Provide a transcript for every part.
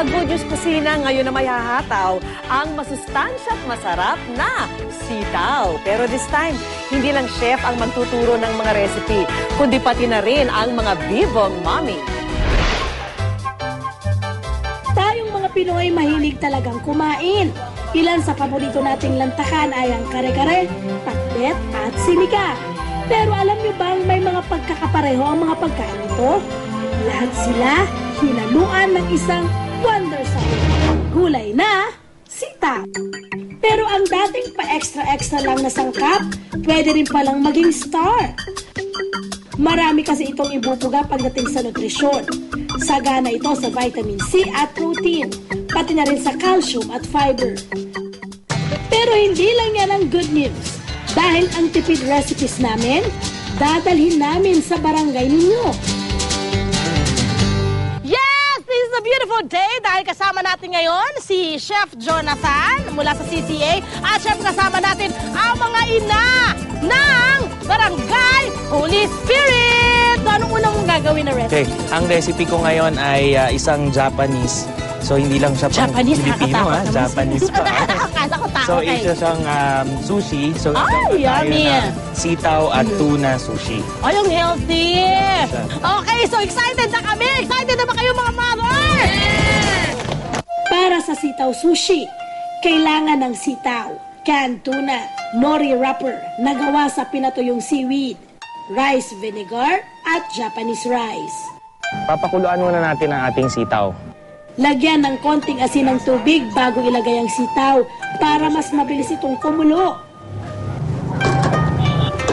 Sa Good News Kusina, ngayon na may hahataw ang masustansya at masarap na sitaw. Pero this time, hindi lang chef ang magtuturo ng mga recipe, kundi pati na rin ang mga bibong mommy. Tayong mga Pinoy mahilig talagang kumain. Ilan sa paborito nating lantakan ay ang kare-kare, pakbet at sinigang. Pero alam niyo bang may mga pagkakapareho ang mga pagkain ito? Lahat sila hinaluan ng isang wonder sa gulay na sitaw. Pero ang dating pa-extra-extra lang na sangkap, pwede rin palang maging star. Marami kasi itong ibubuga pagdating sa nutrisyon. Sagana ito sa vitamin C at protein, pati na rin sa calcium at fiber. Pero hindi lang yan ang good news. Dahil ang tipid recipes namin, dadalhin namin sa barangay ninyo. Yes! This is a beautiful day dahil kasama natin ngayon si Chef Jonathan mula sa CCA at Chef kasama natin ang mga ina ng Barangay Holy Spirit! So, anong unang mong gagawin na recipe? Okay, ang recipe ko ngayon ay isang Japanese. So, hindi lang siya pang Japanese, Filipino, ha? Japanese pa. Nakakala ko tao. So, isa siyang sushi. So, Ay, yummy! Sitaw at tuna sushi. Ay, ang healthy! Okay, so excited na kami! Excited na ba kayo mga mother? Para sa sitaw sushi, kailangan ng sitaw, canned tuna, nori wrapper na gawa sa pinatuyong seaweed, rice vinegar at Japanese rice. Papakuluan muna natin ang ating sitaw. Lagyan ng konting asin ng tubig bago ilagay ang sitaw para mas mabilis itong kumulo.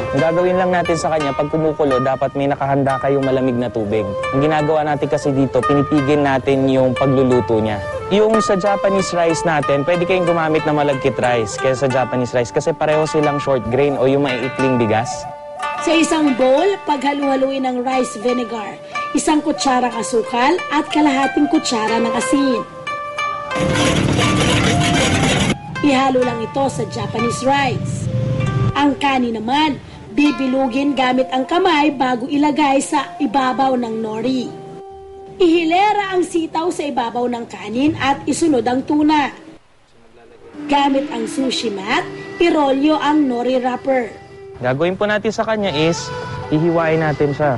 Ang gagawin lang natin sa kanya, pag kumukulo, dapat may nakahanda kayong malamig na tubig. Ang ginagawa natin kasi dito, pinipigil natin yung pagluluto niya. Yung sa Japanese rice natin, pwede kayong gumamit na malagkit rice kaysa sa Japanese rice kasi pareho silang short grain o yung maiikling bigas. Sa isang bowl, paghalu-haluin ng rice vinegar, isang kutsarang asukal at kalahating kutsara ng asin. Ihalo lang ito sa Japanese rice. Ang kanin naman, bibilugin gamit ang kamay bago ilagay sa ibabaw ng nori. Ihilera ang sitaw sa ibabaw ng kanin at isunod ang tuna. Gamit ang sushi mat, irolyo ang nori wrapper. Gagawin po natin sa kanya is, ihiwain natin siya.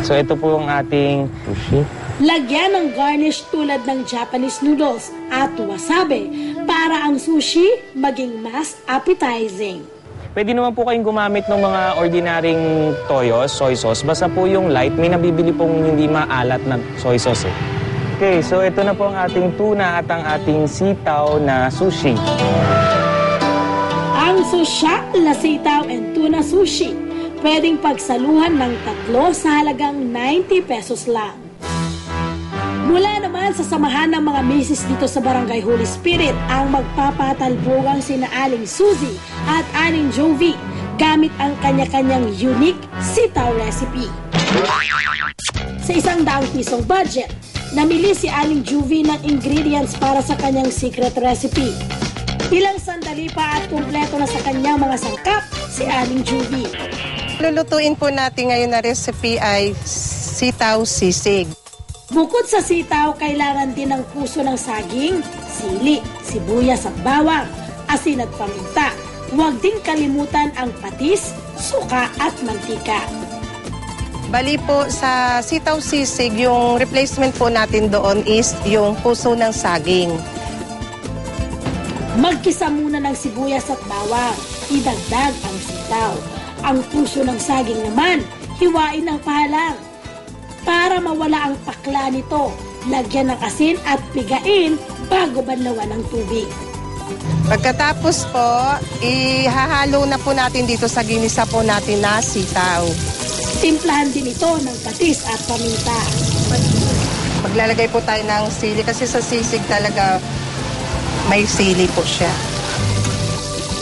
So ito po ang ating sushi. Lagyan ng garnish tulad ng Japanese noodles at wasabi para ang sushi maging mas appetizing. Pwede naman po kayong gumamit ng mga ordinaryong toyo, soy sauce. Basta po yung light, may nabibili pong hindi maalat na soy sauce eh. Okay, so ito na po ang ating tuna at ang ating sitaw na sushi. Ang susya, lasitaw, and tuna sushi, pwedeng pagsaluhan ng 3 sa halagang 90 pesos lang. Mula naman sa samahan ng mga misis dito sa Barangay Holy Spirit ang magpapatalbogang sina Aling Suzy at Aling Jovi gamit ang kanya-kanyang unique sitaw recipe. Sa 100 pisong budget, namili si Aling Jovi ng ingredients para sa kanyang secret recipe. Ilang sandali pa at kumpleto na sa kanyang mga sangkap si Aling Jovi. Lulutuin po natin ngayon na recipe ay sitaw sisig. Bukod sa sitaw, kailangan din ng puso ng saging, sili, sibuyas at bawang, asin at paminta. Huwag din kalimutan ang patis, suka at mantika. Bali po sa sitaw sisig, yung replacement po natin doon is yung puso ng saging. Magkisa muna ng sibuyas at bawang, idagdag ang sitaw. Ang puso ng saging naman, hiwain ng pahalang. Para mawala ang pakla nito, lagyan ng asin at pigain bago banlawan ng tubig. Pagkatapos po, ihahalo na po natin dito sa ginisa po natin na sitaw. Timplahan din ito ng patis at paminta. Maglalagay po tayo ng sili kasi sa sisig talaga may sili po siya.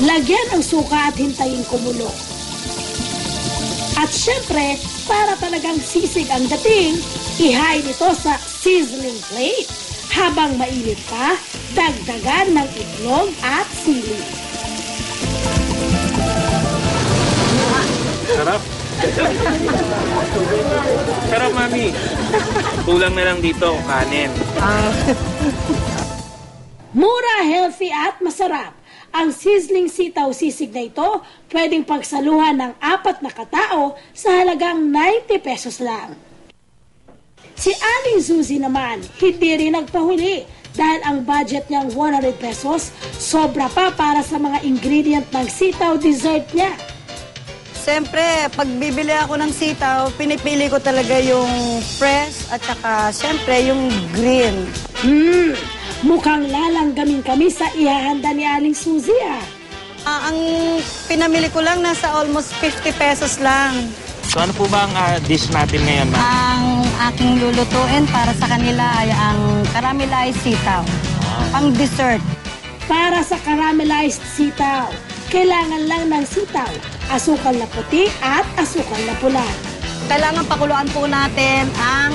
Lagyan ang suka at hintayin kumulo. At syempre, para talagang sisig ang dating, ihain ito sa sizzling plate. Habang mainit pa, dagdagan ng itlog at sili. Sarap. Sarap, mami. Kulang na lang dito, kanin. Mura, healthy at masarap. Ang sizzling sitaw sisig na ito pwedeng pagsaluhan ng 4 na katao sa halagang 90 pesos lang. Si Aling Suzy naman, hindi rin nagpahuli dahil ang budget niyang 100 pesos, sobra pa para sa mga ingredient ng sitaw dessert niya. Siyempre, pag bibili ako ng sitaw, pinipili ko talaga yung fresh at saka siyempre yung green. Mukhang lalanggamin kami sa ihahanda ni Aling Suzy ah. Ang pinamili ko lang nasa almost 50 pesos lang. So ano po ba ang dish natin ngayon, ma'am? Ang aking lulutuin para sa kanila ay ang caramelized sitaw. Pang dessert. Para sa caramelized sitaw, kailangan lang ng sitaw, asukal na puti at asukal na pula. Kailangan pakuluan po natin ang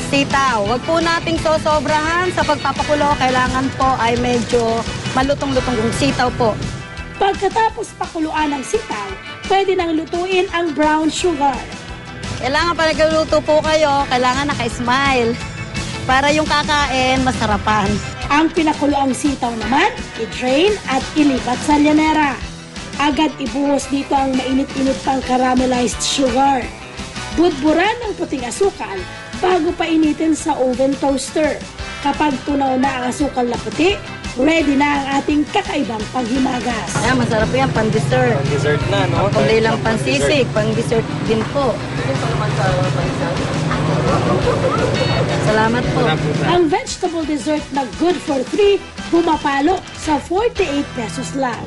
sitaw. Huwag po nating sosobrahan sa pagpapakulo. Kailangan po ay medyo malutong-lutong yung sitaw po. Pagkatapos pakuluan ng sitaw, pwede nang lutuin ang brown sugar. Kailangan pa nagluluto po kayo, kailangan naka-smile. Para yung kakain, masarapan. Ang pinakuluang sitaw naman, i-drain at ilipat sa llanera. Agad ibuhos dito ang mainit-init pang caramelized sugar. Budburan ng puting asukal bago painitin sa oven toaster. Kapag tunaw na ang asukal na puti, ready na ang ating kakaibang panghimagas. Ayan, masarap yan, pang-dessert. Dessert na, no? Kundi lang pang-sisig, pang-dessert din po. Salamat po. Ang vegetable dessert na good for 3, bumapalo sa 48 pesos lang.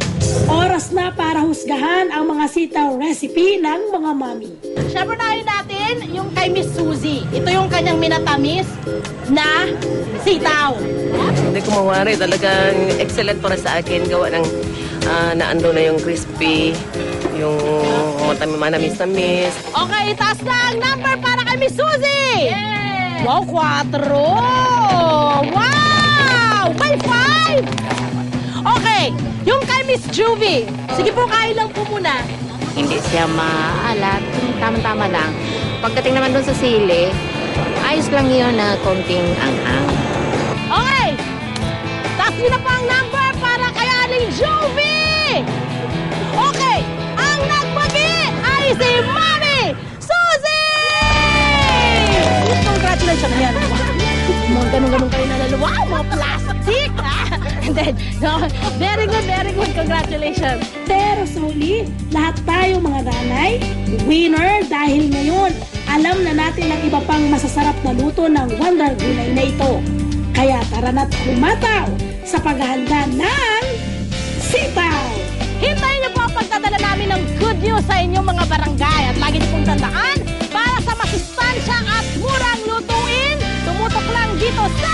Oras na para husgahan ang mga sitaw recipe ng mga mami. Siyempre natin yung kay Miss Suzy. Ito yung kanyang minatamis na sitaw. Hindi ko mawari. Talagang excellent para sa akin. Gawa ng naando na yung crispy, yung manamis-namis. Okay, itaas na ang number para kay Miss Suzy! Wow, 4! Wow! May 5! Okay, yung kay Miss Juvie. Sige po, kain lang po muna. Hindi siya maalat, tama-tama lang. Pagdating naman doon sa sili, ayos lang yun na konting ang-ang. Okay, taas nyo na po ang number para kay Aling Juvie! Okay, ang nagbagi ay si Mami Suzy! Congratulations yan. Mga ganun-ganun kayo nalalo. Wow, mga plastic! And then, no, very good, congratulations. Pero sa huli, lahat tayo mga nanay, winner dahil ngayon alam na natin ang iba pang masasarap na luto ng Wonder Gulay na ito. Kaya tara na't humataw sa paghahanda ng sitaw! Hintayin niyo po ang pagdadala namin ng good news sa inyong mga barangay. At lagi niyo pong tandaan, para sa masustansya at murang lutuin, tumutok lang dito sa